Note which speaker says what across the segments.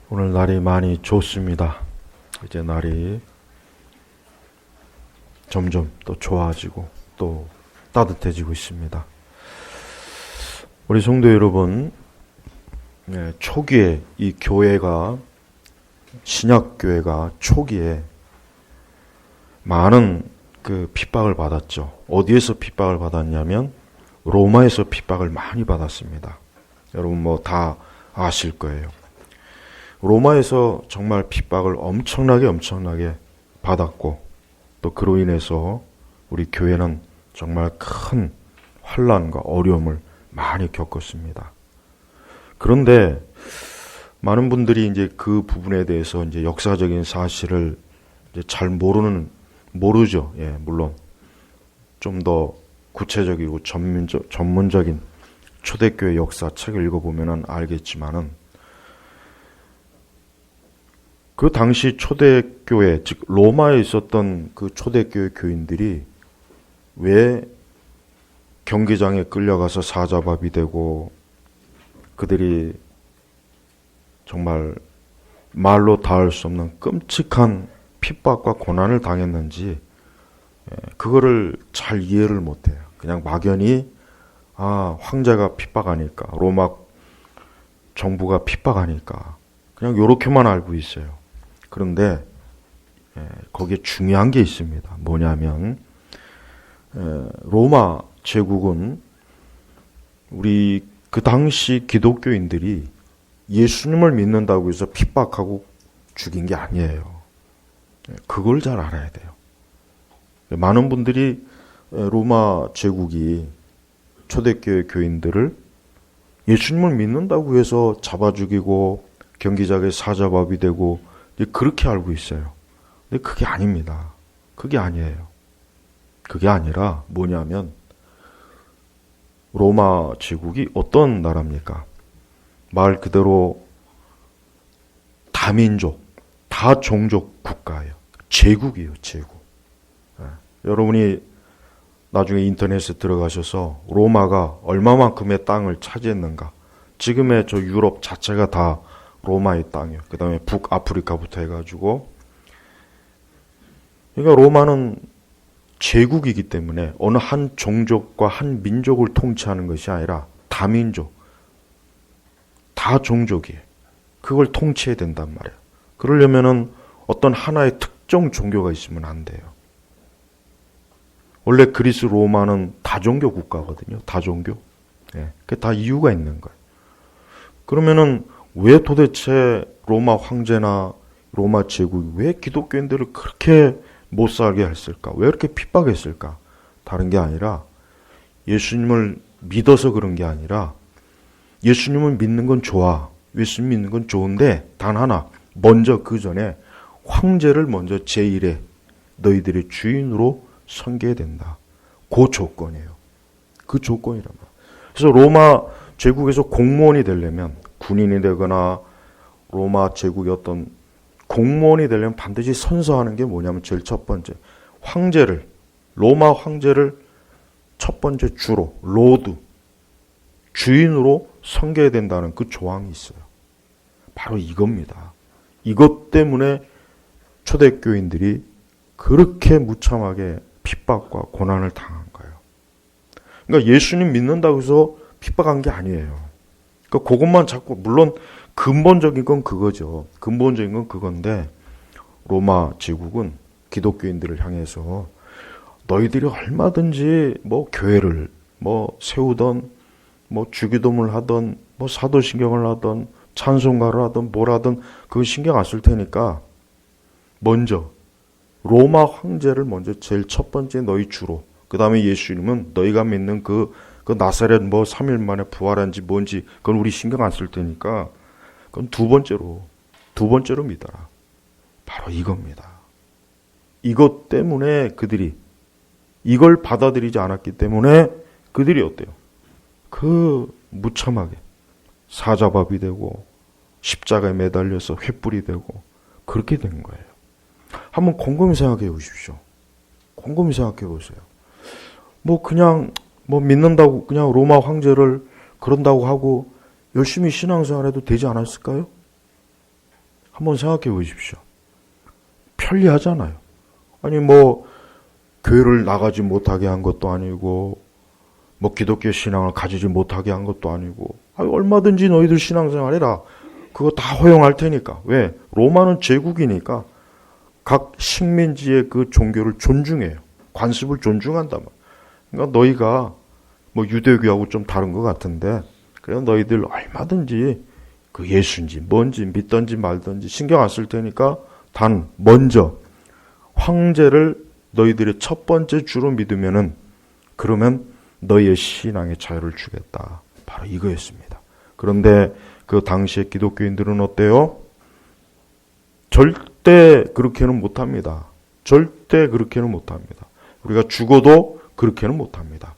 Speaker 1: 오늘 날이 많이 좋습니다. 이제 날이 점점 또 좋아지고 또 따뜻해지고 있습니다. 우리 성도 여러분, 초기에 이 교회가 신약교회가 초기에 많은 그 핍박을 받았죠. 어디에서 핍박을 받았냐면 로마에서 핍박을 많이 받았습니다. 여러분 뭐 다 아실 거예요. 로마에서 정말 핍박을 엄청나게 받았고 또 그로 인해서 우리 교회는 정말 큰 환난과 어려움을 많이 겪었습니다. 그런데 많은 분들이 이제 그 부분에 대해서 이제 역사적인 사실을 이제 잘 모르죠. 물론 좀 더 구체적이고 전문적인 초대교회 역사 책을 읽어보면 알겠지만은 그 당시 초대교회, 즉 로마에 있었던 그 초대교회 교인들이 왜 경기장에 끌려가서 사자밥이 되고 그들이 정말 말로 닿을 수 없는 끔찍한 핍박과 고난을 당했는지 그거를 잘 이해를 못해요. 그냥 막연히 황제가 핍박하니까, 로마 정부가 핍박하니까 그냥 요렇게만 알고 있어요. 그런데 거기에 중요한 게 있습니다. 뭐냐면 로마 제국은 우리 그 당시 기독교인들이 예수님을 믿는다고 해서 핍박하고 죽인 게 아니에요. 그걸 잘 알아야 돼요. 많은 분들이 로마 제국이 초대교회 교인들을 예수님을 믿는다고 해서 잡아 죽이고 경기장에 사자밥이 되고 그렇게 알고 있어요. 근데 그게 아닙니다. 그게 아니에요. 그게 아니라 뭐냐면 로마 제국이 어떤 나라입니까? 말 그대로 다민족, 다종족 국가예요. 제국이에요. 제국. 여러분이 나중에 인터넷에 들어가셔서 로마가 얼마만큼의 땅을 차지했는가, 지금의 저 유럽 자체가 다 로마의 땅이에요. 그 다음에 북아프리카부터 해가지고, 그러니까 로마는 제국이기 때문에 어느 한 종족과 한 민족을 통치하는 것이 아니라 다민족, 다종족이에요. 그걸 통치해야 된단 말이에요. 그러려면은 어떤 하나의 특정 종교가 있으면 안 돼요. 원래 그리스 로마는 다종교 국가거든요. 다종교. 그게 다 이유가 있는 거예요. 그러면은 왜 도대체 로마 황제나 로마 제국이 왜 기독교인들을 그렇게 못 살게 했을까? 왜 이렇게 핍박했을까? 다른 게 아니라 예수님을 믿어서 그런 게 아니라 예수님을 믿는 건 좋아. 예수님 믿는 건 좋은데 단 하나, 먼저 그 전에 황제를 먼저 제1의 너희들의 주인으로 섬겨야 된다. 그 조건이에요. 그 조건이란 말이에요. 그래서 로마 제국에서 공무원이 되려면, 군인이 되거나 로마 제국의 어떤 공무원이 되려면 반드시 선서하는 게 뭐냐면 제일 첫 번째, 황제를, 로마 황제를 첫 번째 주로, 로드, 주인으로 섬겨야 된다는 그 조항이 있어요. 바로 이겁니다. 이것 때문에 초대교인들이 그렇게 무참하게 핍박과 고난을 당한 거예요. 그러니까 예수님 믿는다고 해서 핍박한 게 아니에요. 그러니까 그것만 자꾸, 물론 근본적인 건 그거죠. 근본적인 건 그건데 로마 제국은 기독교인들을 향해서 너희들이 얼마든지 뭐 교회를 뭐 세우던 뭐 주기도문을 하던 뭐 사도신경을 하던 찬송가를 하던 뭘 하던 그거 신경 안 쓸 테니까 먼저 로마 황제를 먼저 제일 첫 번째 너희 주로, 그 다음에 예수님은 너희가 믿는 그 나사렛 뭐 3일 만에 부활한지 뭔지 그건 우리 신경 안 쓸 테니까 그건 두 번째로 믿어라. 바로 이겁니다. 이것 때문에 그들이 이걸 받아들이지 않았기 때문에 그들이 어때요? 그 무참하게 사자밥이 되고 십자가에 매달려서 횃불이 되고 그렇게 된 거예요. 한번 곰곰이 생각해 보십시오. 곰곰이 생각해 보세요. 뭐 그냥 뭐 믿는다고 그냥 로마 황제를 그런다고 하고 열심히 신앙생활해도 되지 않았을까요? 한번 생각해 보십시오. 편리하잖아요. 아니 뭐 교회를 나가지 못하게 한 것도 아니고 뭐 기독교 신앙을 가지지 못하게 한 것도 아니고 얼마든지 너희들 신앙생활 해라. 그거 다 허용할 테니까. 왜? 로마는 제국이니까 각 식민지의 그 종교를 존중해요. 관습을 존중한단 말이에요. 그러니까 너희가 뭐 유대교하고 좀 다른 것 같은데 그래 너희들 얼마든지 그 예수인지 뭔지 믿던지 말던지 신경 안 쓸 테니까 단 먼저 황제를 너희들의 첫 번째 주로 믿으면은 그러면 너희의 신앙의 자유를 주겠다. 바로 이거였습니다. 그런데 그 당시의 기독교인들은 어때요? 절대 그렇게는 못합니다. 절대 그렇게는 못합니다. 우리가 죽어도 그렇게는 못합니다.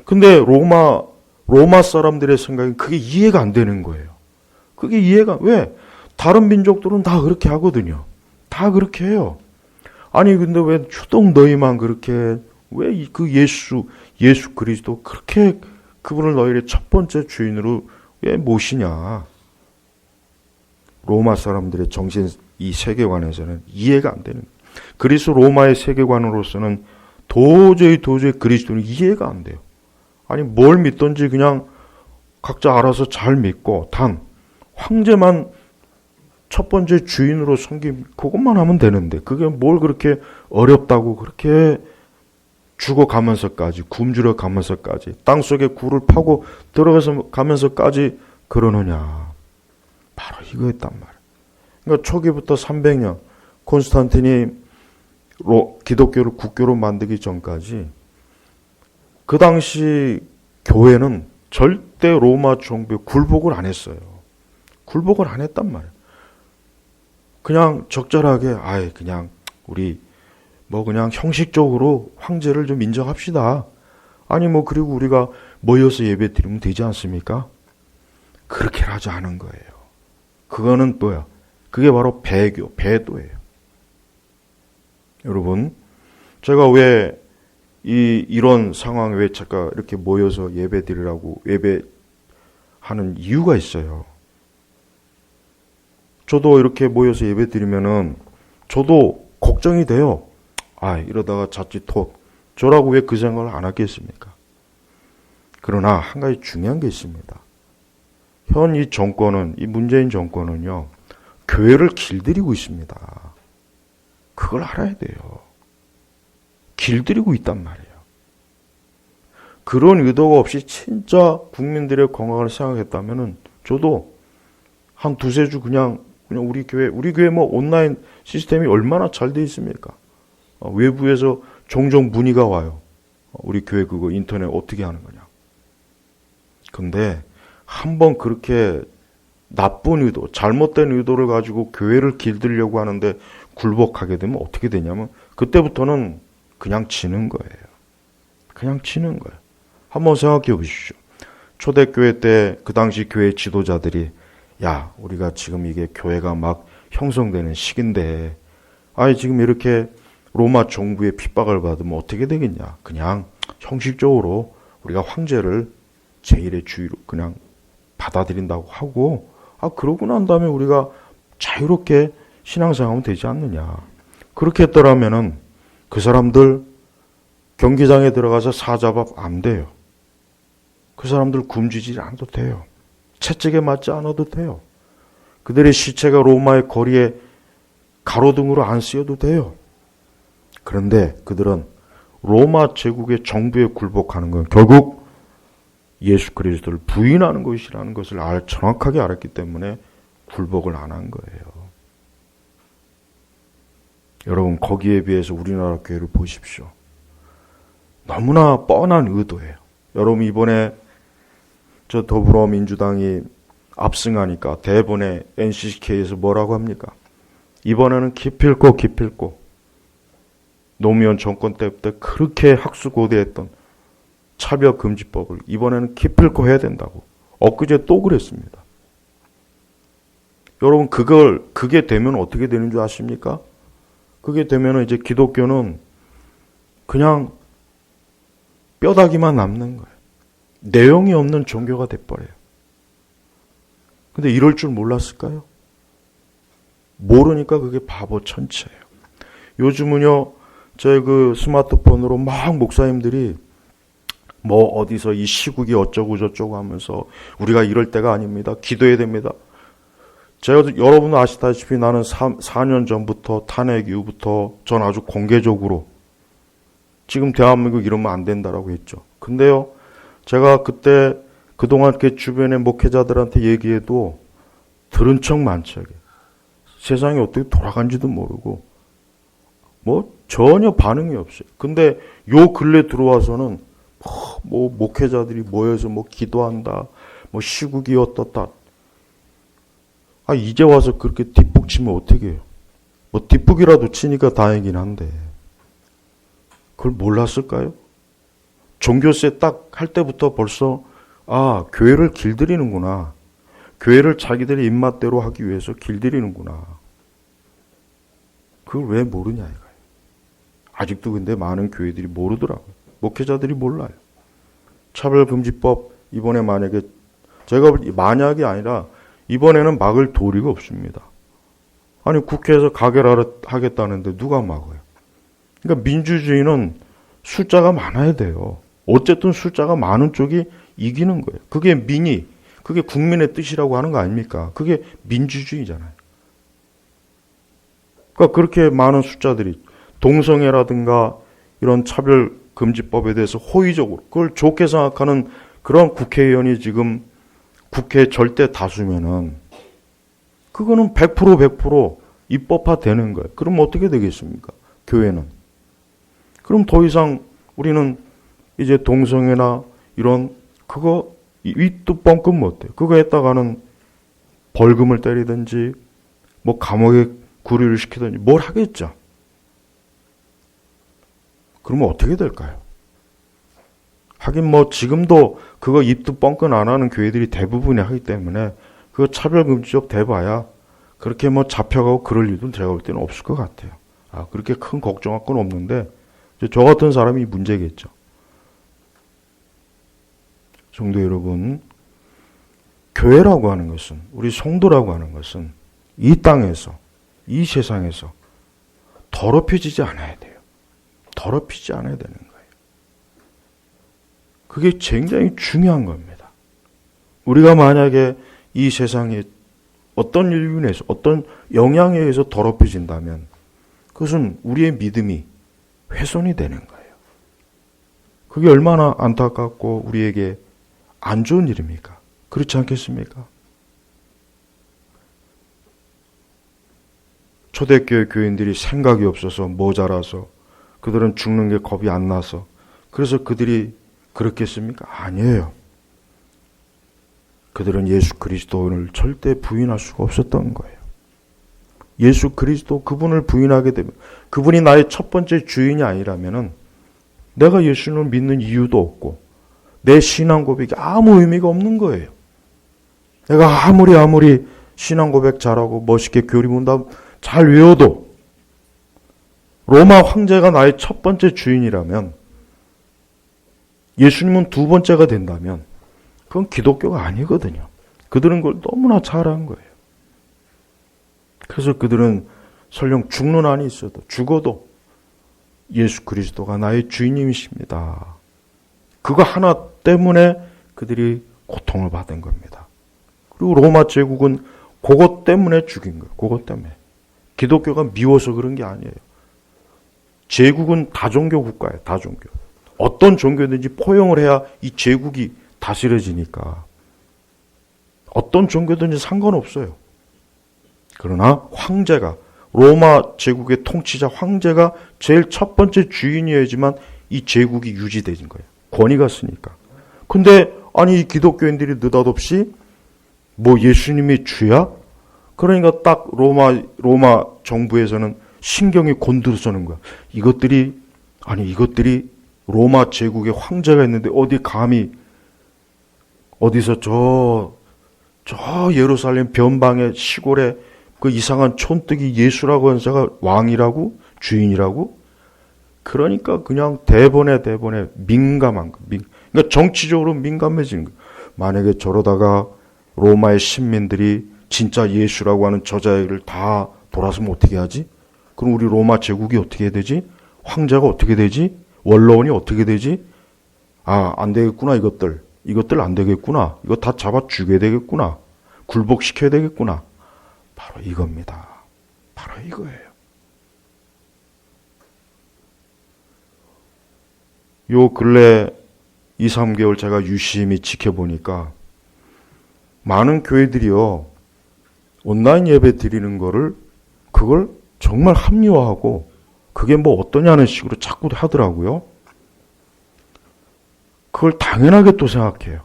Speaker 1: 근데 로마 사람들의 생각은 그게 이해가 안 되는 거예요. 그게 왜? 다른 민족들은 다 그렇게 하거든요. 다 그렇게 해요. 아니 근데 왜 유독 너희만 그렇게 왜 그 예수 그리스도 그렇게 그분을 너희의 첫 번째 주인으로 왜 모시냐? 로마 사람들의 정신 이 세계관에서는 이해가 안 되는 거예요. 그리스 로마의 세계관으로서는 도저히 그리스도는 이해가 안 돼요. 아니 뭘 믿던지 그냥 각자 알아서 잘 믿고 단 황제만 첫 번째 주인으로 그것만 하면 되는데 그게 뭘 그렇게 어렵다고 그렇게 죽어가면서까지 굶주려 가면서까지 땅속에 굴을 파고 들어가서 가면서까지 그러느냐. 바로 이거였단 말이에요. 그러니까 초기부터 300년 콘스탄틴이 기독교를 국교로 만들기 전까지 그 당시 교회는 절대 로마 정부에 굴복을 안 했어요. 굴복을 안 했단 말이에요. 그냥 적절하게 그냥 우리 그냥 형식적으로 황제를 좀 인정합시다. 아니 그리고 우리가 모여서 예배 드리면 되지 않습니까? 그렇게 하지 않은 거예요. 그거는 뭐야? 그게 바로 배도예요. 여러분, 제가 왜 이런 상황에 왜 잠깐 이렇게 모여서 예배 드리라고 예배하는 이유가 있어요. 저도 이렇게 모여서 예배 드리면은 저도 걱정이 돼요. 이러다가 자칫 저라고 왜 그 생각을 안 하겠습니까? 그러나 한 가지 중요한 게 있습니다. 현 이 문재인 정권은요, 교회를 길들이고 있습니다. 그걸 알아야 돼요. 길들이고 있단 말이에요. 그런 의도가 없이 진짜 국민들의 건강을 생각했다면은 저도 한 두세 주 그냥 우리 교회 온라인 시스템이 얼마나 잘 돼 있습니까? 외부에서 종종 문의가 와요. 우리 교회 그거 인터넷 어떻게 하는 거냐. 근데 한번 그렇게 나쁜 의도, 잘못된 의도를 가지고 교회를 길들이려고 하는데 굴복하게 되면 어떻게 되냐면 그때부터는 그냥 지는 거예요. 그냥 지는 거예요. 한번 생각해 보십시오. 초대교회 때 그 당시 교회 지도자들이 우리가 지금 이게 교회가 막 형성되는 시기인데 지금 이렇게 로마 정부의 핍박을 받으면 어떻게 되겠냐. 그냥 형식적으로 우리가 황제를 제1의 주의로 그냥 받아들인다고 하고 그러고 난 다음에 우리가 자유롭게 신앙생활하면 되지 않느냐. 그렇게 했더라면은 그 사람들 경기장에 들어가서 사자밥 안 돼요. 그 사람들 굶주리지 않아도 돼요. 채찍에 맞지 않아도 돼요. 그들의 시체가 로마의 거리에 가로등으로 안 쓰여도 돼요. 그런데 그들은 로마 제국의 정부에 굴복하는 건 결국 예수 그리스도를 부인하는 것이라는 것을 정확하게 알았기 때문에 굴복을 안 한 거예요. 여러분 거기에 비해서 우리나라 교회를 보십시오. 너무나 뻔한 의도예요. 여러분 이번에 저 더불어민주당이 압승하니까 대번에 NCK에서 뭐라고 합니까? 이번에는 기필코 노무현 정권 때부터 그렇게 학수고대했던 차별금지법을 이번에는 기필코 해야 된다고. 엊그제 또 그랬습니다. 여러분 그게 되면 어떻게 되는 줄 아십니까? 그게 되면 이제 기독교는 그냥 뼈다귀만 남는 거예요. 내용이 없는 종교가 돼버려요. 근데 이럴 줄 몰랐을까요? 모르니까 그게 바보 천체예요. 요즘은요, 제 그 스마트폰으로 막 목사님들이 뭐 어디서 이 시국이 어쩌고 저쩌고 하면서 우리가 이럴 때가 아닙니다. 기도해야 됩니다. 제가 여러분 아시다시피 나는 4년 전부터 탄핵 이후부터 전 아주 공개적으로 지금 대한민국 이러면 안 된다라고 했죠. 근데요, 제가 그때 그동안 그 주변의 목회자들한테 얘기해도 들은 척 만척해. 세상이 어떻게 돌아간지도 모르고 뭐 전혀 반응이 없어요. 근데 요 근래 들어와서는 뭐 목회자들이 모여서 뭐 기도한다, 뭐 시국이 어떻다. 아, 이제 와서 그렇게 뒷북 치면 어떻게 해요? 뭐 뒷북이라도 치니까 다행이긴 한데 그걸 몰랐을까요? 종교세 딱 할 때부터 벌써 아, 교회를 길들이는구나. 교회를 자기들의 입맛대로 하기 위해서 길들이는구나. 그걸 왜 모르냐 이거예요. 아직도 근데 많은 교회들이 모르더라고요. 목회자들이 몰라요. 차별금지법 이번에 만약에 제가 만약이 아니라 이번에는 막을 도리가 없습니다. 아니 국회에서 가결하겠다는데 누가 막아요? 그러니까 민주주의는 숫자가 많아야 돼요. 어쨌든 숫자가 많은 쪽이 이기는 거예요. 그게 그게 국민의 뜻이라고 하는 거 아닙니까? 그게 민주주의잖아요. 그러니까 그렇게 많은 숫자들이 동성애라든가 이런 차별금지법에 대해서 호의적으로 그걸 좋게 생각하는 그런 국회의원이 지금 국회 절대 다수면은 그거는 100% 입법화 되는 거예요. 그럼 어떻게 되겠습니까? 교회는. 그럼 더 이상 우리는 이제 동성애나 이런 그거 윗도 뻥끗 못해요. 그거 했다가는 벌금을 때리든지 뭐 감옥에 구류를 시키든지 뭘 하겠죠. 그러면 어떻게 될까요? 하긴 뭐 지금도 그거 입도 뻥끗 안 하는 교회들이 대부분이 하기 때문에 그거 차별금지법 대봐야 그렇게 뭐 잡혀가고 그럴 일은 제가 볼 때는 없을 것 같아요. 아, 그렇게 큰 걱정할 건 없는데 저 같은 사람이 문제겠죠. 성도 여러분, 교회라고 하는 것은, 우리 성도라고 하는 것은 이 땅에서, 이 세상에서 더럽혀지지 않아야 돼요. 더럽히지 않아야 되는 거예요. 그게 굉장히 중요한 겁니다. 우리가 만약에 이 세상에 어떤 일로 인해서, 어떤 영향에 의해서 더럽혀진다면 그것은 우리의 믿음이 훼손이 되는 거예요. 그게 얼마나 안타깝고 우리에게 안 좋은 일입니까? 그렇지 않겠습니까? 초대교회 교인들이 생각이 없어서 모자라서 그들은 죽는 게 겁이 안 나서 그래서 그들이 그렇겠습니까? 아니에요. 그들은 예수 그리스도를 절대 부인할 수가 없었던 거예요. 예수 그리스도 그분을 부인하게 되면 그분이 나의 첫 번째 주인이 아니라면은 내가 예수를 믿는 이유도 없고 내 신앙 고백이 아무 의미가 없는 거예요. 내가 아무리 신앙 고백 잘하고 멋있게 교리 문답 잘 외워도 로마 황제가 나의 첫 번째 주인이라면 예수님은 두 번째가 된다면 그건 기독교가 아니거든요. 그들은 그걸 너무나 잘한 거예요. 그래서 그들은 설령 죽는 한이 있어도 죽어도 예수 그리스도가 나의 주인님이십니다. 그거 하나 때문에 그들이 고통을 받은 겁니다. 그리고 로마 제국은 그것 때문에 죽인 거예요. 그것 때문에. 기독교가 미워서 그런 게 아니에요. 제국은 다종교 국가예요. 다종교. 어떤 종교든지 포용을 해야 이 제국이 다스려지니까. 어떤 종교든지 상관없어요. 그러나 황제가 로마 제국의 통치자 황제가 제일 첫 번째 주인이어야지만 이 제국이 유지되는 거예요. 권위가 쓰니까. 근데 아니 이 기독교인들이 느닷없이 뭐 예수님이 주야? 그러니까 딱 로마 정부에서는 신경이 곤두서는 거야. 이것들이 로마 제국의 황제가 있는데 어디 감히 어디서 저 예루살렘 변방의 시골에 그 이상한 촌뜨기 예수라고 하는 자가 왕이라고? 주인이라고? 그러니까 그냥 대본에 민감한 거. 그러니까 정치적으로 민감해지는 거. 만약에 저러다가 로마의 신민들이 진짜 예수라고 하는 저자를 다 돌아서면 어떻게 하지? 그럼 우리 로마 제국이 어떻게 되지? 황제가 어떻게 되지? 원로원이 어떻게 되지? 아, 안 되겠구나, 이것들. 이것들 안 되겠구나. 이거 다 잡아 죽여야 되겠구나. 굴복시켜야 되겠구나. 바로 이겁니다. 바로 이거예요. 요 근래 2, 3개월 제가 유심히 지켜보니까 많은 교회들이요, 온라인 예배 드리는 거를, 그걸 정말 합리화하고, 그게 뭐 어떠냐는 식으로 자꾸 하더라고요. 그걸 당연하게 또 생각해요.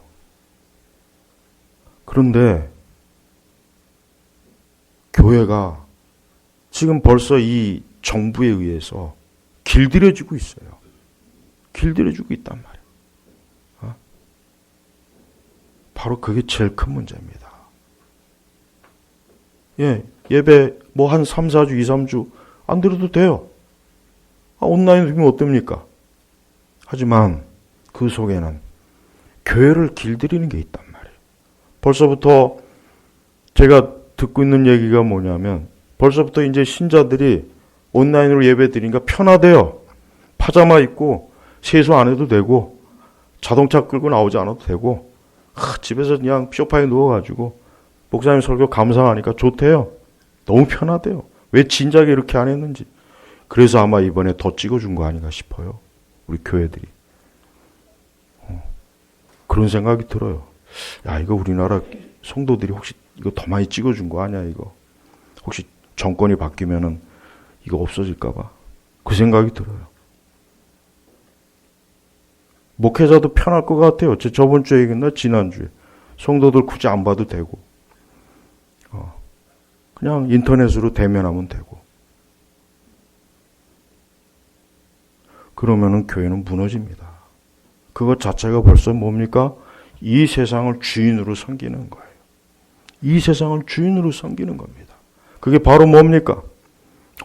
Speaker 1: 그런데 교회가 지금 벌써 이 정부에 의해서 길들여지고 있어요. 길들여지고 있단 말이에요. 바로 그게 제일 큰 문제입니다. 예, 예배 뭐 한 3, 4주, 2, 3주 안 드려도 돼요. 온라인으로 되면 어떻습니까? 하지만 그 속에는 교회를 길들이는 게 있단 말이에요. 벌써부터 제가 듣고 있는 얘기가 뭐냐면, 벌써부터 이제 신자들이 온라인으로 예배 드리니까 편하대요. 파자마 입고 세수 안 해도 되고, 자동차 끌고 나오지 않아도 되고, 집에서 그냥 소파에 누워가지고 목사님 설교 감상하니까 좋대요. 너무 편하대요. 왜 진작에 이렇게 안 했는지. 그래서 아마 이번에 더 찍어준 거 아닌가 싶어요. 우리 교회들이. 그런 생각이 들어요. 야, 이거 우리나라 성도들이 혹시 이거 더 많이 찍어준 거 아니야, 이거. 혹시 정권이 바뀌면은 이거 없어질까봐. 그 생각이 들어요. 목회자도 편할 것 같아요. 저번 주에 얘기했나? 지난주에. 성도들 굳이 안 봐도 되고. 그냥 인터넷으로 대면하면 되고. 그러면은 교회는 무너집니다. 그것 자체가 벌써 뭡니까? 이 세상을 주인으로 섬기는 거예요. 이 세상을 주인으로 섬기는 겁니다. 그게 바로 뭡니까?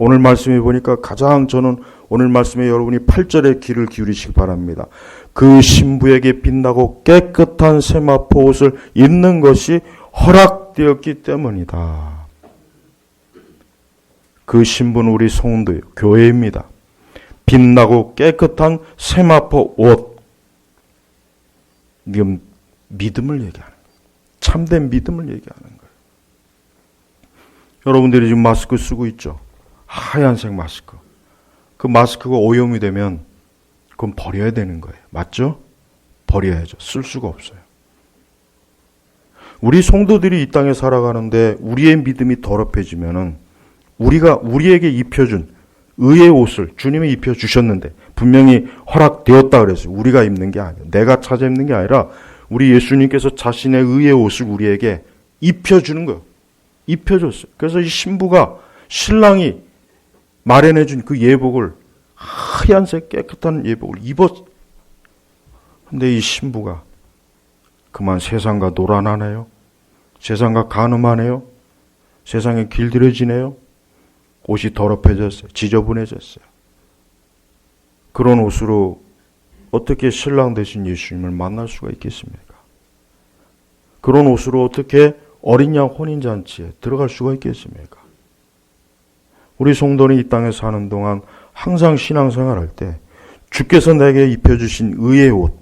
Speaker 1: 오늘 말씀해 보니까 가장 저는 오늘 말씀에 여러분이 8절에 귀를 기울이시기 바랍니다. 그 신부에게 빛나고 깨끗한 세마포 옷을 입는 것이 허락되었기 때문이다. 그 신부는 우리 성도예요. 교회입니다. 빛나고 깨끗한 세마포 옷. 이건 믿음을 얘기하는 거예요. 참된 믿음을 얘기하는 거예요. 여러분들이 지금 마스크 쓰고 있죠? 하얀색 마스크. 그 마스크가 오염이 되면 그건 버려야 되는 거예요. 맞죠? 버려야죠. 쓸 수가 없어요. 우리 성도들이 이 땅에 살아가는데 우리의 믿음이 더럽혀지면은 우리에게 입혀준 의의 옷을 주님이 입혀주셨는데 분명히 허락되었다 그랬어요. 우리가 입는 게 아니에요. 내가 찾아 입는 게 아니라 우리 예수님께서 자신의 의의 옷을 우리에게 입혀주는 거예요. 입혀줬어요. 그래서 이 신부가 신랑이 마련해준 그 예복을 하얀색 깨끗한 예복을 입었어요. 근데 이 신부가 그만 세상과 노란하네요. 세상과 간음하네요. 세상에 길들여지네요. 옷이 더럽혀졌어요. 지저분해졌어요. 그런 옷으로 어떻게 신랑 되신 예수님을 만날 수가 있겠습니까? 그런 옷으로 어떻게 어린 양 혼인잔치에 들어갈 수가 있겠습니까? 우리 성도는 이 땅에 사는 동안 항상 신앙생활할 때 주께서 내게 입혀주신 의의 옷,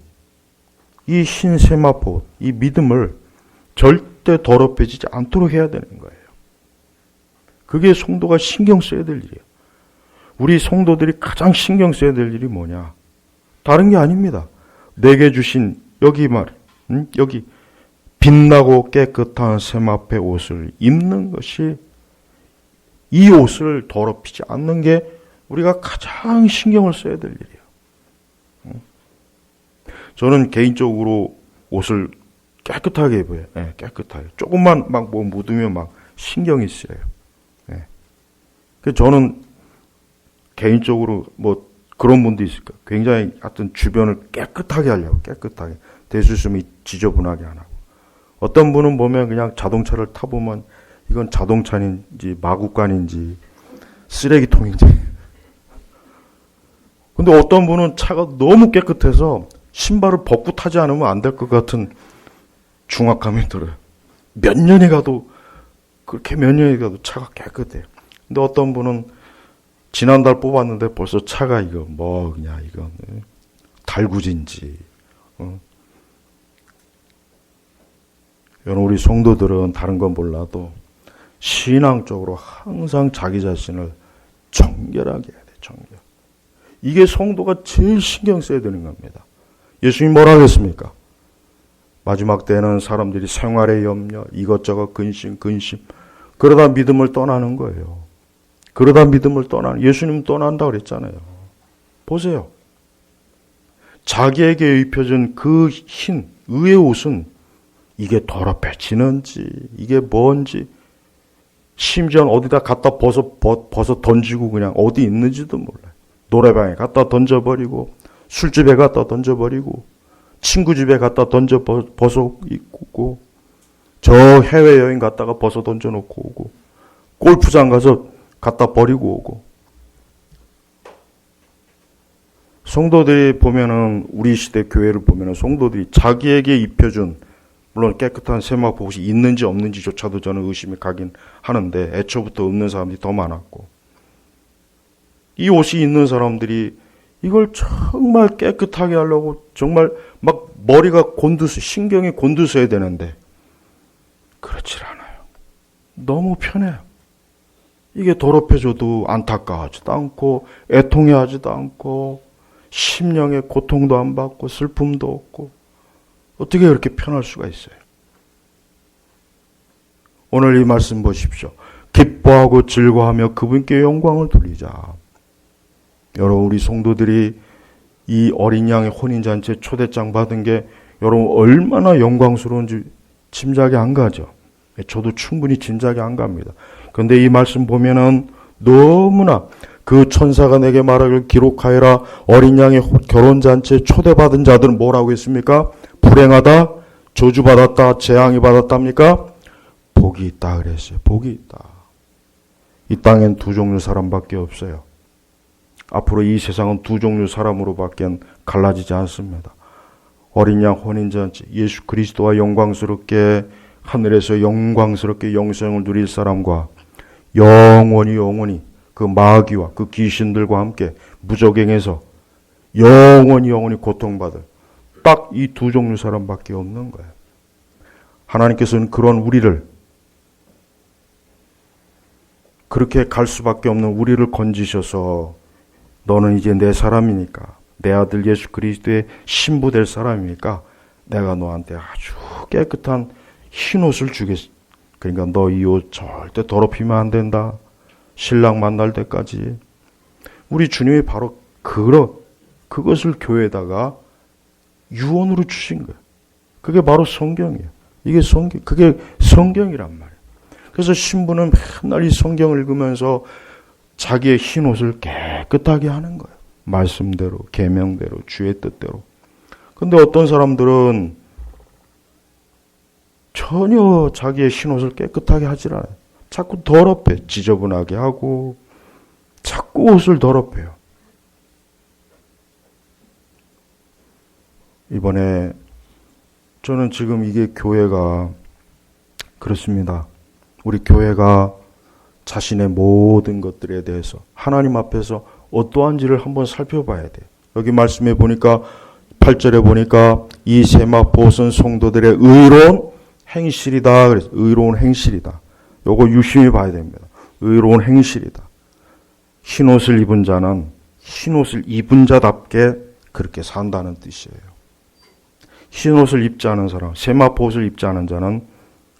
Speaker 1: 이 흰 세마포 옷, 이 믿음을 절대 더럽혀지지 않도록 해야 되는 거예요. 그게 성도가 신경 써야 될 일이에요. 우리 성도들이 가장 신경 써야 될 일이 뭐냐? 다른 게 아닙니다. 내게 주신 여기 여기 빛나고 깨끗한 세마포 옷을 입는 것이 이 옷을 더럽히지 않는 게 우리가 가장 신경을 써야 될 일이에요. 저는 개인적으로 옷을 깨끗하게 입어요. 네, 깨끗하게. 조금만 막 뭐 묻으면 막 신경이 쓰여요. 네. 그래서 저는 개인적으로 뭐 그런 분도 있을 거예요. 굉장히 하여튼 주변을 깨끗하게 하려고, 깨끗하게. 대수심이 지저분하게 안 하고. 어떤 분은 보면 그냥 자동차를 타보면 이건 자동차인지 마구간인지 쓰레기통인지. 근데 어떤 분은 차가 너무 깨끗해서 신발을 벗고 타지 않으면 안 될 것 같은 중압감이 들어요. 몇 년이 가도, 그렇게 몇 년이 가도 차가 깨끗해요. 근데 어떤 분은 지난달 뽑았는데 벌써 차가 이거 뭐냐, 이거 달구지인지. 여러분, 우리 성도들은 다른 건 몰라도 신앙적으로 항상 자기 자신을 정결하게 해야 돼, 정결. 이게 성도가 제일 신경 써야 되는 겁니다. 예수님 뭐라 그랬습니까? 마지막 때는 사람들이 생활의 염려, 이것저것 근심. 그러다 믿음을 떠나는 거예요. 그러다 믿음을 떠나는, 예수님 떠난다 그랬잖아요. 보세요. 자기에게 입혀진 그 흰, 의의 옷은 이게 더럽혀지는지, 이게 뭔지, 심지어 어디다 갖다 벗어 던지고 그냥 어디 있는지도 몰라요. 노래방에 갖다 던져버리고, 술집에 갖다 던져버리고, 친구 집에 갖다 벗어 입고, 저 해외여행 갔다가 벗어 던져놓고 오고, 골프장 가서 갖다 버리고 오고. 성도들이 보면은, 우리 시대 교회를 보면은 성도들이 자기에게 입혀준, 물론 깨끗한 세마포 옷이 있는지 없는지조차도 저는 의심이 가긴 하는데, 애초부터 없는 사람들이 더 많았고, 이 옷이 있는 사람들이 이걸 정말 깨끗하게 하려고 정말 막 머리가 신경이 곤두서야 되는데, 그렇질 않아요. 너무 편해요. 이게 더럽혀져도 안타까워하지도 않고, 애통해하지도 않고, 심령의 고통도 안 받고, 슬픔도 없고, 어떻게 그렇게 편할 수가 있어요? 오늘 이 말씀 보십시오. 기뻐하고 즐거워하며 그분께 영광을 돌리자. 여러분, 우리 성도들이 이 어린 양의 혼인잔치에 초대장 받은 게 여러분 얼마나 영광스러운지 짐작이 안 가죠. 저도 충분히 짐작이 안 갑니다. 그런데 이 말씀 보면은 너무나 그 천사가 내게 말하기를 기록하여라, 어린 양의 결혼잔치에 초대받은 자들은 뭐라고 했습니까? 불행하다, 저주받았다, 재앙이 받았답니까? 복이 있다 그랬어요. 복이 있다. 이 땅엔 두 종류 사람밖에 없어요. 앞으로 이 세상은 두 종류 사람으로밖에 갈라지지 않습니다. 어린 양 혼인잔치, 예수 그리스도와 영광스럽게 하늘에서 영광스럽게 영생을 누릴 사람과 영원히 그 마귀와 그 귀신들과 함께 무저갱에서 영원히 고통받을 딱 이 두 종류 사람밖에 없는 거예요. 하나님께서는 그런 우리를, 그렇게 갈 수밖에 없는 우리를 건지셔서 너는 이제 내 사람이니까, 내 아들 예수 그리스도의 신부 될 사람이니까 내가 너한테 아주 깨끗한 흰 옷을 주겠어. 그러니까 너 이 옷 절대 더럽히면 안 된다. 신랑 만날 때까지. 우리 주님이 바로 그것을 교회에다가 유언으로 주신 거예요. 그게 바로 성경이에요. 그게 성경이란 말이에요. 그래서 신부는 맨날 이 성경을 읽으면서 자기의 흰 옷을 깨끗하게 하는 거예요. 말씀대로, 계명대로, 주의 뜻대로. 근데 어떤 사람들은 전혀 자기의 흰 옷을 깨끗하게 하질 않아요. 자꾸 더럽혀, 지저분하게 하고 자꾸 옷을 더럽혀요. 이번에 저는 지금 이게 교회가 그렇습니다. 우리 교회가 자신의 모든 것들에 대해서 하나님 앞에서 어떠한지를 한번 살펴봐야 돼요. 여기 말씀에 보니까 8절에 보니까 이 세마포옷은 성도들의 의로운 행실이다. 그래서 의로운 행실이다. 요거 유심히 봐야 됩니다. 의로운 행실이다. 흰옷을 입은 자는 흰옷을 입은 자답게 그렇게 산다는 뜻이에요. 흰옷을 입지 않은 사람, 세마포옷을 입지 않은 자는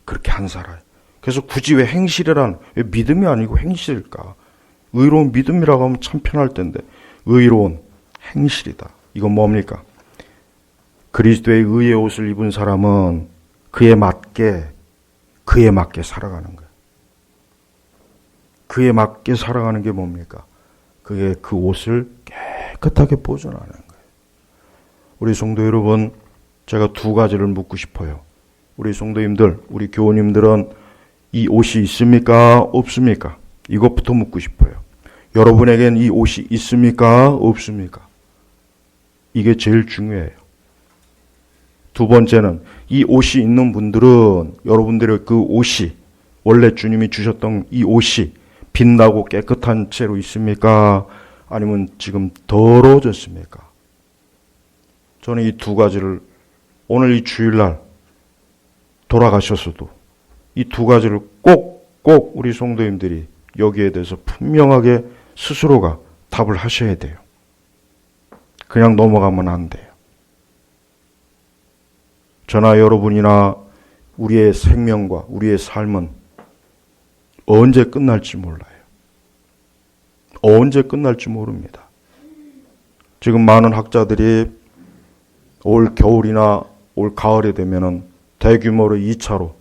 Speaker 1: 그렇게 안 살아요. 그래서 굳이 왜 행실이란, 왜 믿음이 아니고 행실일까? 의로운 믿음이라고 하면 참 편할 텐데, 의로운 행실이다. 이건 뭡니까? 그리스도의 의의 옷을 입은 사람은 그에 맞게 살아가는 거예요. 그에 맞게 살아가는 게 뭡니까? 그게 그 옷을 깨끗하게 보존하는 거예요. 우리 성도 여러분, 제가 두 가지를 묻고 싶어요. 우리 성도님들, 우리 교우님들은 이 옷이 있습니까? 없습니까? 이것부터 묻고 싶어요. 여러분에겐 이 옷이 있습니까? 없습니까? 이게 제일 중요해요. 두 번째는 이 옷이 있는 분들은 여러분들의 그 옷이, 원래 주님이 주셨던 이 옷이 빛나고 깨끗한 채로 있습니까? 아니면 지금 더러워졌습니까? 저는 이 두 가지를 오늘 이 주일날 돌아가셨어도 이 두 가지를 꼭 우리 성도님들이 여기에 대해서 분명하게 스스로가 답을 하셔야 돼요. 그냥 넘어가면 안 돼요. 저나 여러분이나 우리의 생명과 우리의 삶은 언제 끝날지 몰라요. 언제 끝날지 모릅니다. 지금 많은 학자들이 올 겨울이나 올 가을이 되면은 대규모로 2차로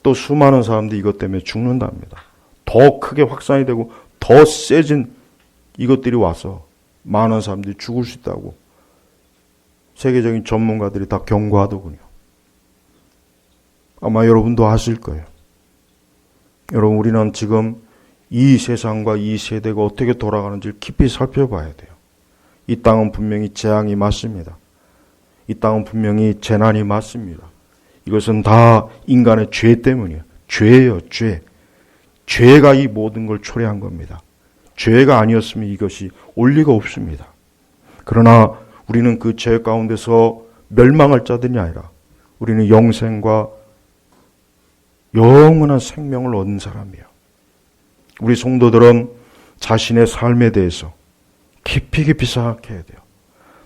Speaker 1: 또 수많은 사람들이 이것 때문에 죽는답니다. 더 크게 확산이 되고 더 세진 이것들이 와서 많은 사람들이 죽을 수 있다고 세계적인 전문가들이 다 경고하더군요. 아마 여러분도 아실 거예요. 여러분, 우리는 지금 이 세상과 이 세대가 어떻게 돌아가는지를 깊이 살펴봐야 돼요. 이 땅은 분명히 재앙이 맞습니다. 이 땅은 분명히 재난이 맞습니다. 이것은 다 인간의 죄 때문이에요. 죄예요, 죄. 죄가 이 모든 걸 초래한 겁니다. 죄가 아니었으면 이것이 올 리가 없습니다. 그러나 우리는 그 죄 가운데서 멸망할 자들이 아니라 우리는 영생과 영원한 생명을 얻는 사람이에요. 우리 성도들은 자신의 삶에 대해서 깊이 생각해야 돼요.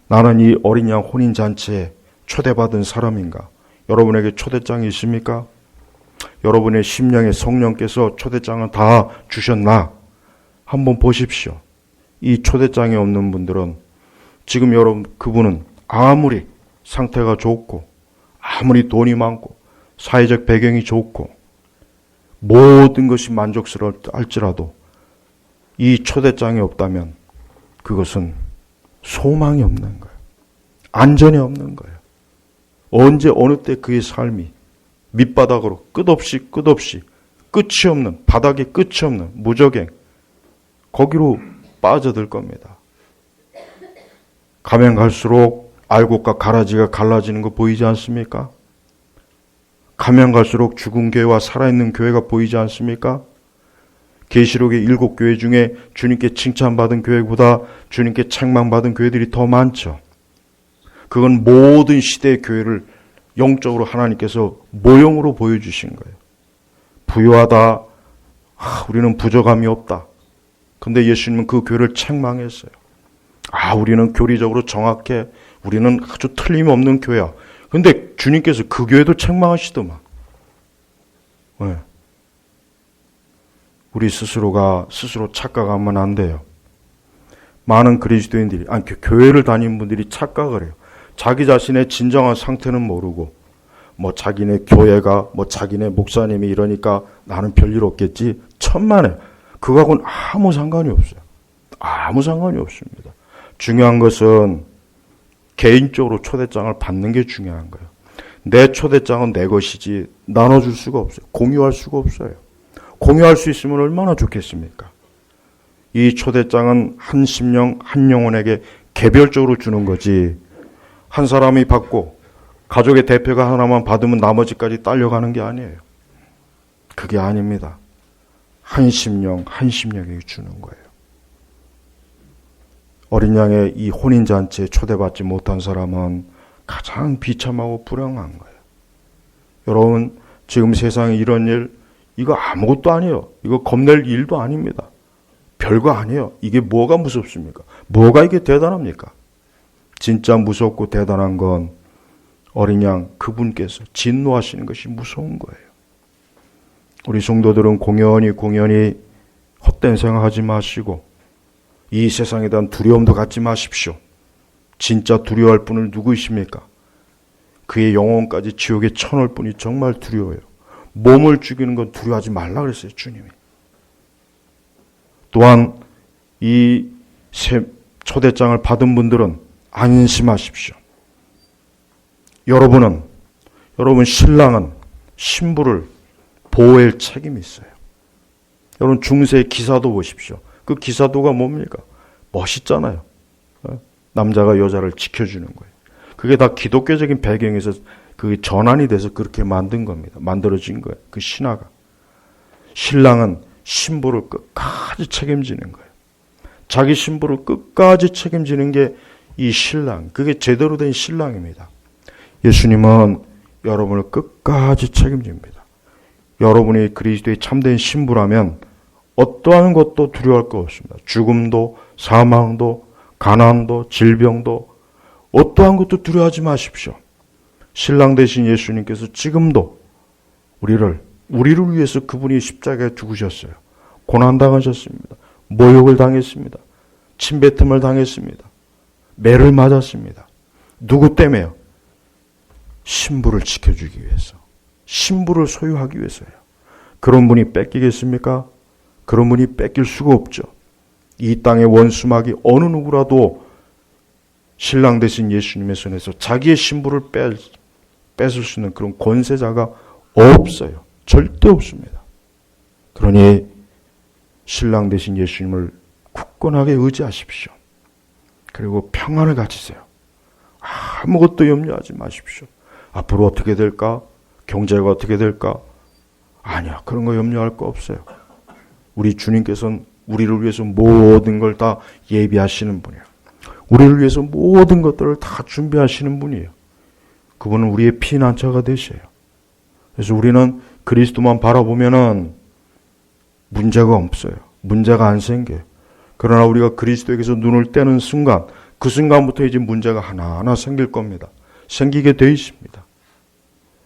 Speaker 1: 나는 이 어린 양 혼인잔치에 초대받은 사람인가? 여러분에게 초대장이 있습니까? 여러분의 심령에 성령께서 초대장을 다 주셨나? 한번 보십시오. 이 초대장이 없는 분들은 지금 여러분, 그분은 아무리 상태가 좋고 아무리 돈이 많고 사회적 배경이 좋고 모든 것이 만족스러울지라도 이 초대장이 없다면 그것은 소망이 없는 거예요. 안전이 없는 거예요. 언제 어느 때 그의 삶이 밑바닥으로 끝없이 끝이 없는, 바닥에 끝이 없는 무적행, 거기로 빠져들 겁니다. 가면 갈수록 알곡과 가라지가 갈라지는 거 보이지 않습니까? 가면 갈수록 죽은 교회와 살아있는 교회가 보이지 않습니까? 계시록의 7교회 중에 주님께 칭찬받은 교회보다 주님께 책망받은 교회들이 더 많죠. 그건 모든 시대의 교회를 영적으로 하나님께서 모형으로 보여주신 거예요. 부유하다. 우리는 부족함이 없다. 근데 예수님은 그 교회를 책망했어요. 우리는 교리적으로 정확해. 우리는 아주 틀림없는 교회야. 근데 주님께서 그 교회도 책망하시더만. 왜? 우리 스스로 착각하면 안 돼요. 많은 그리스도인들이, 교회를 다니는 분들이 착각을 해요. 자기 자신의 진정한 상태는 모르고, 자기네 교회가, 자기네 목사님이 이러니까 나는 별일 없겠지. 천만에. 그거하고는 아무 상관이 없어요. 아무 상관이 없습니다. 중요한 것은 개인적으로 초대장을 받는 게 중요한 거예요. 내 초대장은 내 것이지 나눠줄 수가 없어요. 공유할 수가 없어요. 공유할 수 있으면 얼마나 좋겠습니까? 이 초대장은 한 심령, 한 영혼에게 개별적으로 주는 거지, 한 사람이 받고 가족의 대표가 하나만 받으면 나머지까지 딸려가는 게 아니에요. 그게 아닙니다. 한 심령, 한 심령에게 주는 거예요. 어린 양의 이 혼인잔치에 초대받지 못한 사람은 가장 비참하고 불행한 거예요. 여러분, 지금 세상에 이런 일, 이거 아무것도 아니에요. 이거 겁낼 일도 아닙니다. 별거 아니에요. 이게 뭐가 무섭습니까? 뭐가 이게 대단합니까? 진짜 무섭고 대단한 건 어린 양 그분께서 진노하시는 것이 무서운 거예요. 우리 성도들은 공연히 헛된 생각하지 마시고 이 세상에 대한 두려움도 갖지 마십시오. 진짜 두려워할 분은 누구이십니까? 그의 영혼까지 지옥에 쳐넣을 분이 정말 두려워요. 몸을 죽이는 건 두려워하지 말라 그랬어요, 주님이. 또한 이 초대장을 받은 분들은 안심하십시오. 여러분 신랑은 신부를 보호할 책임이 있어요. 여러분 중세의 기사도 보십시오. 그 기사도가 뭡니까? 멋있잖아요. 남자가 여자를 지켜주는 거예요. 그게 다 기독교적인 배경에서 그 전환이 돼서 그렇게 만든 겁니다. 만들어진 거예요. 그 신화가. 신랑은 신부를 끝까지 책임지는 거예요. 자기 신부를 끝까지 책임지는 게 이 신랑, 그게 제대로 된 신랑입니다. 예수님은 여러분을 끝까지 책임집니다. 여러분이 그리스도의 참된 신부라면 어떠한 것도 두려워할 거 없습니다. 죽음도, 사망도, 가난도, 질병도 어떠한 것도 두려워하지 마십시오. 신랑 되신 예수님께서 지금도 우리를 위해서 그분이 십자가에 죽으셨어요. 고난당하셨습니다. 모욕을 당했습니다. 침뱉음을 당했습니다. 매를 맞았습니다. 누구 때문에요? 신부를 지켜주기 위해서. 신부를 소유하기 위해서요. 그런 분이 뺏기겠습니까? 그런 분이 뺏길 수가 없죠. 이 땅의 원수막이 어느 누구라도 신랑 되신 예수님의 손에서 자기의 신부를 뺏을 수 있는 그런 권세자가 없어요. 절대 없습니다. 그러니 신랑 되신 예수님을 굳건하게 의지하십시오. 그리고 평안을 가지세요. 아무것도 염려하지 마십시오. 앞으로 어떻게 될까? 경제가 어떻게 될까? 아니야. 그런 거 염려할 거 없어요. 우리 주님께서는 우리를 위해서 모든 걸 다 예비하시는 분이에요. 우리를 위해서 모든 것들을 다 준비하시는 분이에요. 그분은 우리의 피난처가 되셔요. 그래서 우리는 그리스도만 바라보면은 문제가 없어요. 문제가 안 생겨요. 그러나 우리가 그리스도에게서 눈을 떼는 순간, 그 순간부터 이제 문제가 하나하나 생길 겁니다. 생기게 돼 있습니다.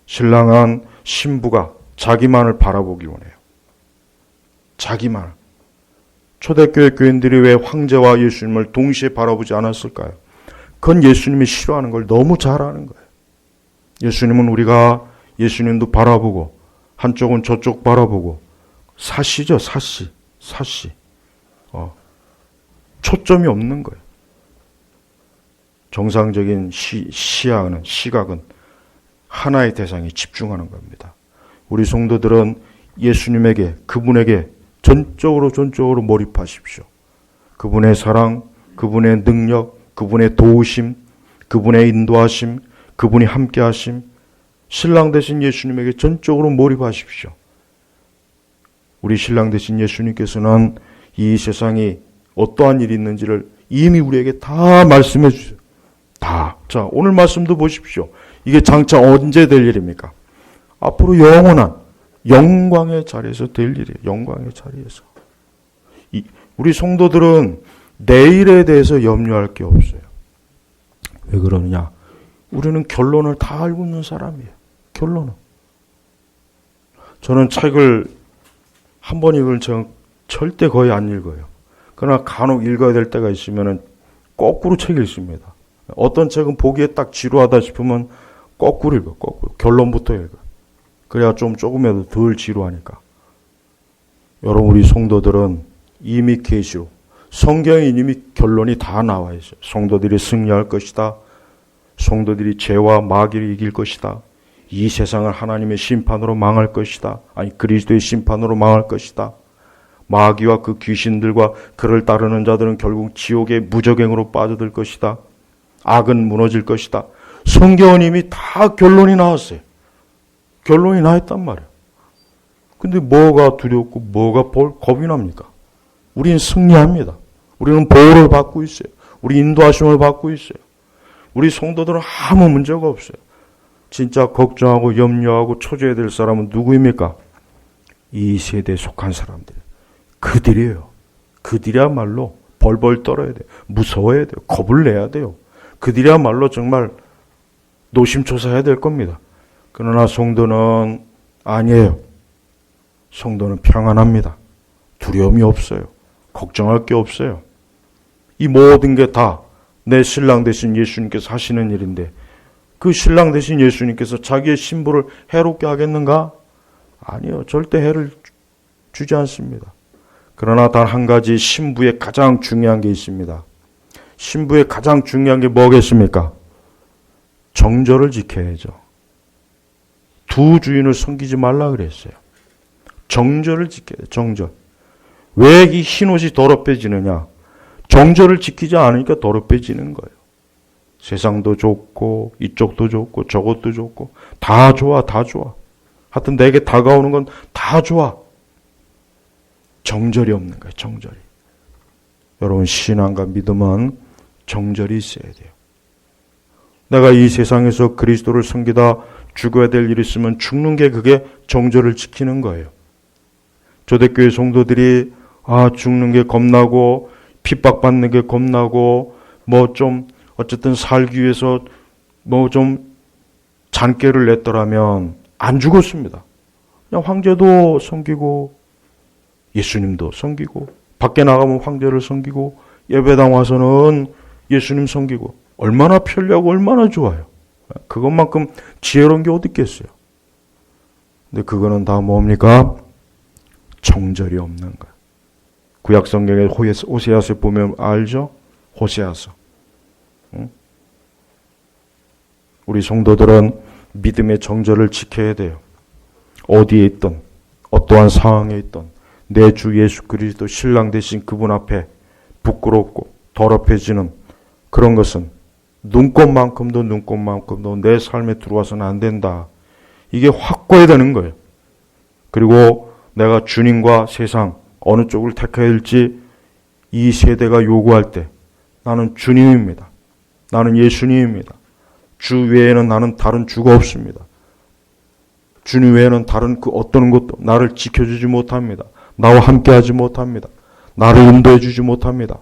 Speaker 1: 신랑은 신부가 자기만을 바라보기 원해요. 자기만. 초대교회 교인들이 왜 황제와 예수님을 동시에 바라보지 않았을까요? 그건 예수님이 싫어하는 걸 너무 잘 아는 거예요. 예수님은 우리가 예수님도 바라보고 한쪽은 저쪽 바라보고 사시죠, 사시. 초점이 없는 거예요. 정상적인 시각은 하나의 대상에 집중하는 겁니다. 우리 성도들은 예수님에게, 그분에게 전적으로 몰입하십시오. 그분의 사랑, 그분의 능력, 그분의 도우심, 그분의 인도하심, 그분이 함께하심, 신랑 되신 예수님에게 전적으로 몰입하십시오. 우리 신랑 되신 예수님께서는 이 세상이 어떠한 일이 있는지를 이미 우리에게 다 말씀해 주세요. 다. 자, 오늘 말씀도 보십시오. 이게 장차 언제 될 일입니까? 앞으로 영원한 영광의 자리에서 될 일이에요. 영광의 자리에서. 우리 성도들은 내일에 대해서 염려할 게 없어요. 왜 그러느냐? 우리는 결론을 다 알고 있는 사람이에요. 결론은. 저는 책을 한 번 읽으면 저는 절대 거의 안 읽어요. 그러나 간혹 읽어야 될 때가 있으면 거꾸로 책 읽습니다. 어떤 책은 보기에 딱 지루하다 싶으면 거꾸로 읽어. 거꾸로. 결론부터 읽어. 그래야 조금이라도 덜 지루하니까. 여러분, 우리 성도들은 이미 계시로 성경에 이미 결론이 다 나와 있어요. 성도들이 승리할 것이다. 성도들이 죄와 마귀를 이길 것이다. 이 세상을 하나님의 심판으로 망할 것이다. 아니, 그리스도의 심판으로 망할 것이다. 마귀와 그 귀신들과 그를 따르는 자들은 결국 지옥의 무저갱으로 빠져들 것이다. 악은 무너질 것이다. 성경은 이미 다 결론이 나왔어요. 결론이 나 있단 말이에요. 근데 뭐가 두렵고 뭐가 겁이 납니까? 우리는 승리합니다. 우리는 보호를 받고 있어요. 우리 인도하심을 받고 있어요. 우리 성도들은 아무 문제가 없어요. 진짜 걱정하고 염려하고 초조해야 될 사람은 누구입니까? 이 세대에 속한 사람들. 그들이에요. 그들이야말로 벌벌 떨어야 돼요. 무서워야 돼요. 겁을 내야 돼요. 그들이야말로 정말 노심초사해야 될 겁니다. 그러나 성도는 아니에요. 성도는 평안합니다. 두려움이 없어요. 걱정할 게 없어요. 이 모든 게 다 내 신랑 되신 예수님께서 하시는 일인데 그 신랑 되신 예수님께서 자기의 신부를 해롭게 하겠는가? 아니요. 절대 해를 주지 않습니다. 그러나 단 한 가지 신부의 가장 중요한 게 있습니다. 신부의 가장 중요한 게 뭐겠습니까? 정절을 지켜야죠. 두 주인을 섬기지 말라 그랬어요. 정절을 지켜야 돼요. 정절. 왜 이 흰옷이 더럽혀지느냐? 정절을 지키지 않으니까 더럽혀지는 거예요. 세상도 좋고 이쪽도 좋고 저것도 좋고 다 좋아. 하여튼 내게 다가오는 건 다 좋아. 정절이 없는 거예요. 정절이. 여러분, 신앙과 믿음은 정절이 있어야 돼요. 내가 이 세상에서 그리스도를 섬기다 죽어야 될 일이 있으면 죽는 게 그게 정절을 지키는 거예요. 초대교회 성도들이 죽는 게 겁나고 핍박받는 게 겁나고 어쨌든 살기 위해서 좀 잔꾀를 냈더라면 안 죽었습니다. 그냥 황제도 섬기고 예수님도 섬기고 밖에 나가면 황제를 섬기고 예배당 와서는 예수님 섬기고 얼마나 편리하고 얼마나 좋아요. 그것만큼 지혜로운 게 어디 있겠어요. 근데 그거는 다 뭡니까? 정절이 없는 거예요. 구약 성경에 호세아서 보면 알죠? 호세아서. 우리 성도들은 믿음의 정절을 지켜야 돼요. 어디에 있든 어떠한 상황에 있든 내 주 예수 그리스도 신랑 되신 그분 앞에 부끄럽고 더럽혀지는 그런 것은 눈꽃만큼도 내 삶에 들어와서는 안 된다. 이게 확고해야 되는 거예요. 그리고 내가 주님과 세상 어느 쪽을 택해야 할지 이 세대가 요구할 때 나는 주님입니다. 나는 예수님입니다. 주 외에는 나는 다른 주가 없습니다. 주님 외에는 다른 그 어떤 것도 나를 지켜주지 못합니다. 나와 함께하지 못합니다. 나를 인도해주지 못합니다.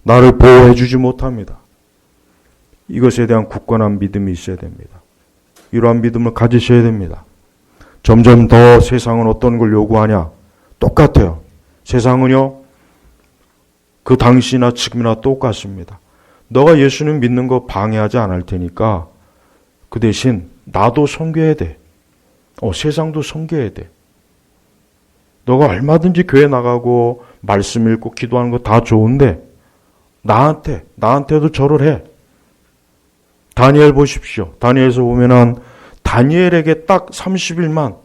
Speaker 1: 나를 보호해주지 못합니다. 이것에 대한 굳건한 믿음이 있어야 됩니다. 이러한 믿음을 가지셔야 됩니다. 점점 더 세상은 어떤 걸 요구하냐? 똑같아요. 세상은요, 그 당시나 지금이나 똑같습니다. 너가 예수님 믿는 거 방해하지 않을 테니까 그 대신 나도 섬겨야 돼. 세상도 섬겨야 돼. 너가 얼마든지 교회 나가고 말씀 읽고 기도하는 거 다 좋은데 나한테도 절을 해. 다니엘 보십시오. 다니엘에서 보면은 다니엘에게 딱 30일만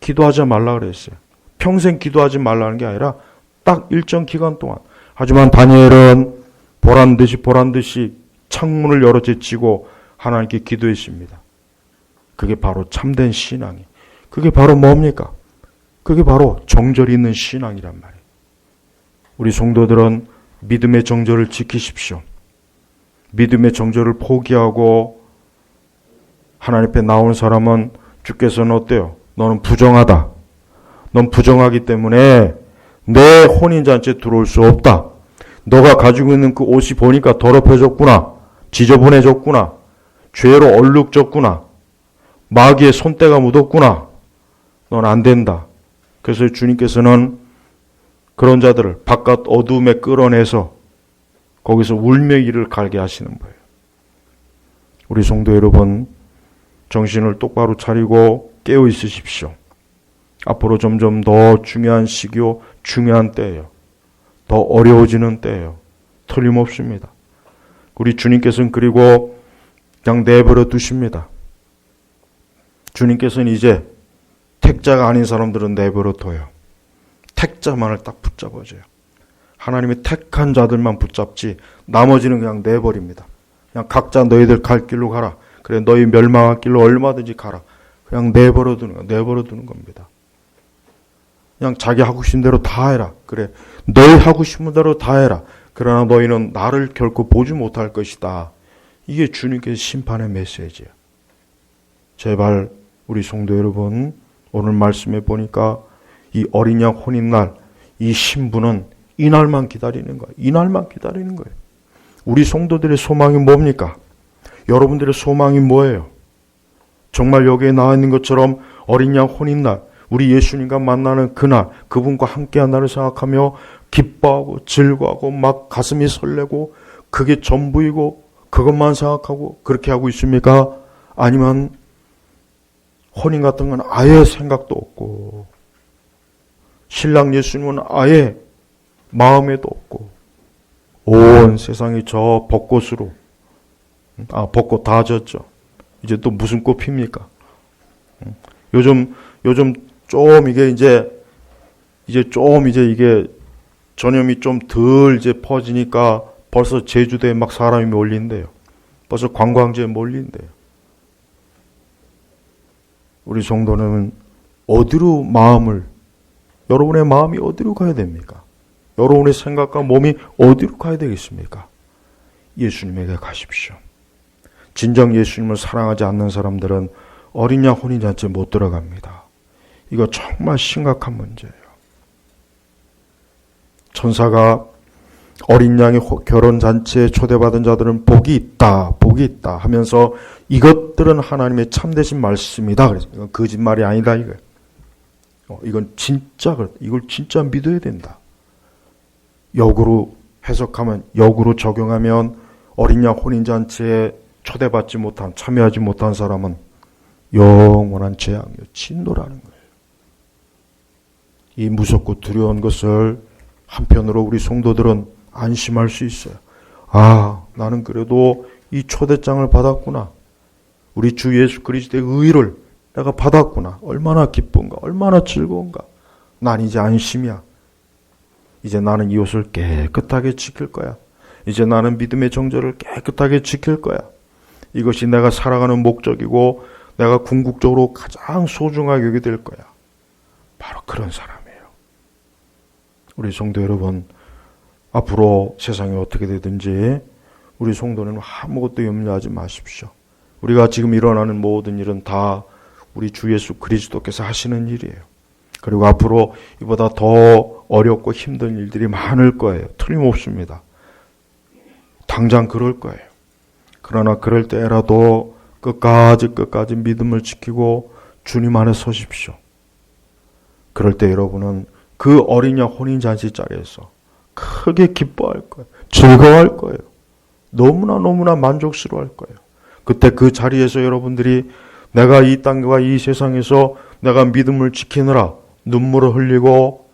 Speaker 1: 기도하지 말라 그랬어요. 평생 기도하지 말라는 게 아니라 딱 일정 기간 동안. 하지만 다니엘은 보란 듯이 창문을 열어 제치고 하나님께 기도했습니다. 그게 바로 참된 신앙이. 그게 바로 뭡니까? 그게 바로 정절이 있는 신앙이란 말이에요. 우리 성도들은 믿음의 정절을 지키십시오. 믿음의 정절을 포기하고 하나님 앞에 나온 사람은 주께서는 어때요? 너는 부정하다. 넌 부정하기 때문에 내 혼인잔치에 들어올 수 없다. 너가 가지고 있는 그 옷이 보니까 더럽혀졌구나. 지저분해졌구나. 죄로 얼룩졌구나. 마귀의 손때가 묻었구나. 넌 안 된다. 그래서 주님께서는 그런 자들을 바깥 어둠에 끌어내서 거기서 울며 이를 갈게 하시는 거예요. 우리 성도 여러분, 정신을 똑바로 차리고 깨어 있으십시오. 앞으로 점점 더 중요한 시기요, 중요한 때예요. 더 어려워지는 때예요. 틀림없습니다. 우리 주님께서는 그리고 그냥 내버려 두십니다. 주님께서는 이제 택자가 아닌 사람들은 내버려 둬요. 택자만을 딱 붙잡아줘요. 하나님의 택한 자들만 붙잡지 나머지는 그냥 내버립니다. 그냥 각자 너희들 갈 길로 가라. 그래 너희 멸망할 길로 얼마든지 가라. 그냥 내버려 두는 겁니다. 그냥 자기 하고 싶은 대로 다 해라. 그래 너희 하고 싶은 대로 다 해라. 그러나 너희는 나를 결코 보지 못할 것이다. 이게 주님께서 심판의 메시지예요. 제발 우리 성도 여러분, 오늘 말씀에 보니까 이 어린 양 혼인날, 이 신부는 이날만 기다리는 거예요. 이날만 기다리는 거예요. 우리 성도들의 소망이 뭡니까? 여러분들의 소망이 뭐예요? 정말 여기에 나와 있는 것처럼 어린 양 혼인날, 우리 예수님과 만나는 그날, 그분과 함께한 날을 생각하며 기뻐하고 즐거워하고 막 가슴이 설레고 그게 전부이고 그것만 생각하고 그렇게 하고 있습니까? 아니면 혼인 같은 건 아예 생각도 없고 신랑 예수님은 아예 마음에도 없고 온 세상이 저 벚꽃으로 벚꽃 다 졌죠. 이제 또 무슨 꽃 핍니까? 요즘 좀 이게 이제 이게 전염이 좀 덜 이제 퍼지니까 벌써 제주도에 막 사람이 몰린대요. 벌써 관광지에 몰린대요. 우리 성도는 어디로 마음을 여러분의 마음이 어디로 가야 됩니까? 여러분의 생각과 몸이 어디로 가야 되겠습니까? 예수님에게 가십시오. 진정 예수님을 사랑하지 않는 사람들은 어린 양 혼인잔치에 못 들어갑니다. 이거 정말 심각한 문제예요. 천사가 어린 양의 결혼잔치에 초대받은 자들은 복이 있다, 복이 있다 하면서 이것들은 하나님의 참되신 말씀이다. 그래서 이건 거짓말이 아니다 이거예요. 이건 진짜 이걸 진짜 믿어야 된다. 역으로 해석하면, 역으로 적용하면 어린 양 혼인잔치에 초대받지 못한, 참여하지 못한 사람은 영원한 재앙이요, 진노라는 거예요. 이 무섭고 두려운 것을 한편으로 우리 성도들은 안심할 수 있어요. 아, 나는 그래도 이 초대장을 받았구나. 우리 주 예수 그리스도의 의를 내가 받았구나. 얼마나 기쁜가, 얼마나 즐거운가. 난 이제 안심이야. 이제 나는 이 옷을 깨끗하게 지킬 거야. 이제 나는 믿음의 정절을 깨끗하게 지킬 거야. 이것이 내가 살아가는 목적이고 내가 궁극적으로 가장 소중하게 여기게 될 거야. 바로 그런 사람이에요. 우리 성도 여러분, 앞으로 세상이 어떻게 되든지 우리 성도는 아무것도 염려하지 마십시오. 우리가 지금 일어나는 모든 일은 다 우리 주 예수 그리스도께서 하시는 일이에요. 그리고 앞으로 이보다 더 어렵고 힘든 일들이 많을 거예요. 틀림없습니다. 당장 그럴 거예요. 그러나 그럴 때라도 끝까지 믿음을 지키고 주님 안에 서십시오. 그럴 때 여러분은 그 어린 양 혼인잔치 자리에서 크게 기뻐할 거예요. 즐거워할 거예요. 너무나 만족스러워할 거예요. 그때 그 자리에서 여러분들이 내가 이 땅과 이 세상에서 내가 믿음을 지키느라 눈물을 흘리고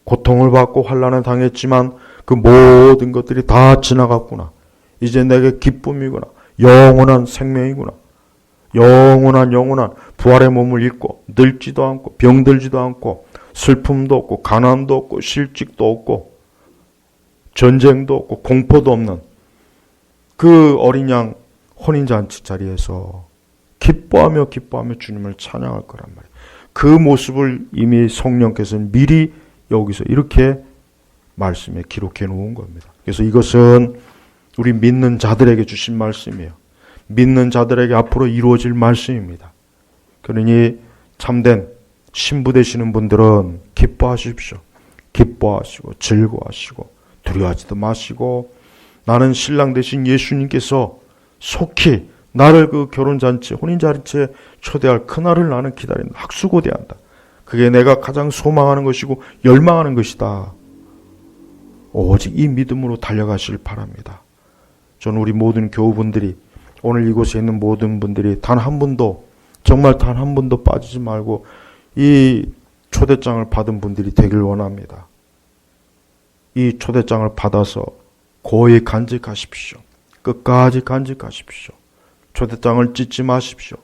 Speaker 1: 고통을 받고 환난을 당했지만 그 모든 것들이 다 지나갔구나. 이제 내게 기쁨이구나. 영원한 생명이구나. 영원한 부활의 몸을 입고 늙지도 않고 병들지도 않고 슬픔도 없고 가난도 없고 실직도 없고 전쟁도 없고 공포도 없는 그 어린 양 혼인잔치 자리에서 기뻐하며 주님을 찬양할 거란 말이에요. 그 모습을 이미 성령께서는 미리 여기서 이렇게 말씀에 기록해 놓은 겁니다. 그래서 이것은 우리 믿는 자들에게 주신 말씀이에요. 믿는 자들에게 앞으로 이루어질 말씀입니다. 그러니 참된 신부 되시는 분들은 기뻐하십시오. 기뻐하시고 즐거워하시고 두려워하지도 마시고 나는 신랑 되신 예수님께서 속히 나를 그 결혼잔치, 혼인잔치에 초대할 그날을 나는 기다린다. 학수고대한다. 그게 내가 가장 소망하는 것이고 열망하는 것이다. 오직 이 믿음으로 달려가시길 바랍니다. 저는 우리 모든 교우분들이, 오늘 이곳에 있는 모든 분들이 단 한 분도, 정말 단 한 분도 빠지지 말고 이 초대장을 받은 분들이 되길 원합니다. 이 초대장을 받아서 고이 간직하십시오. 끝까지 간직하십시오. 초대장을 찢지 마십시오.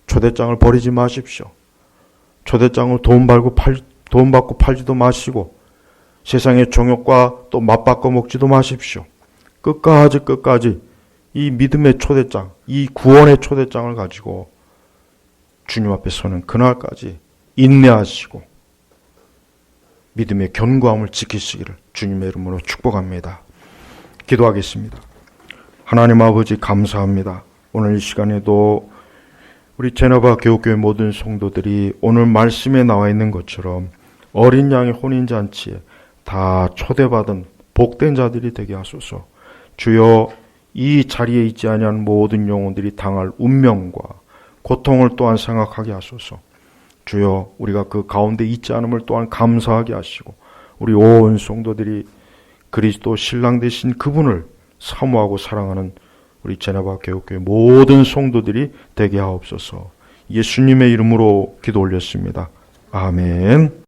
Speaker 1: 초대장을 버리지 마십시오. 초대장을 돈 받고 팔지도 마시고 세상의 종욕과 또 맞바꿔 먹지도 마십시오. 끝까지 이 믿음의 초대장, 이 구원의 초대장을 가지고 주님 앞에 서는 그날까지 인내하시고 믿음의 견고함을 지키시기를 주님의 이름으로 축복합니다. 기도하겠습니다. 하나님 아버지 감사합니다. 오늘 이 시간에도 우리 제너바 교육교회 모든 성도들이 오늘 말씀에 나와 있는 것처럼 어린 양의 혼인잔치에 다 초대받은 복된 자들이 되게 하소서. 주여, 이 자리에 있지 아니한 모든 영혼들이 당할 운명과 고통을 또한 생각하게 하소서. 주여, 우리가 그 가운데 있지 않음을 또한 감사하게 하시고 우리 온 성도들이 그리스도 신랑 되신 그분을 사모하고 사랑하는 우리 제나바 교육교회 모든 성도들이 되게 하옵소서. 예수님의 이름으로 기도 올렸습니다. 아멘.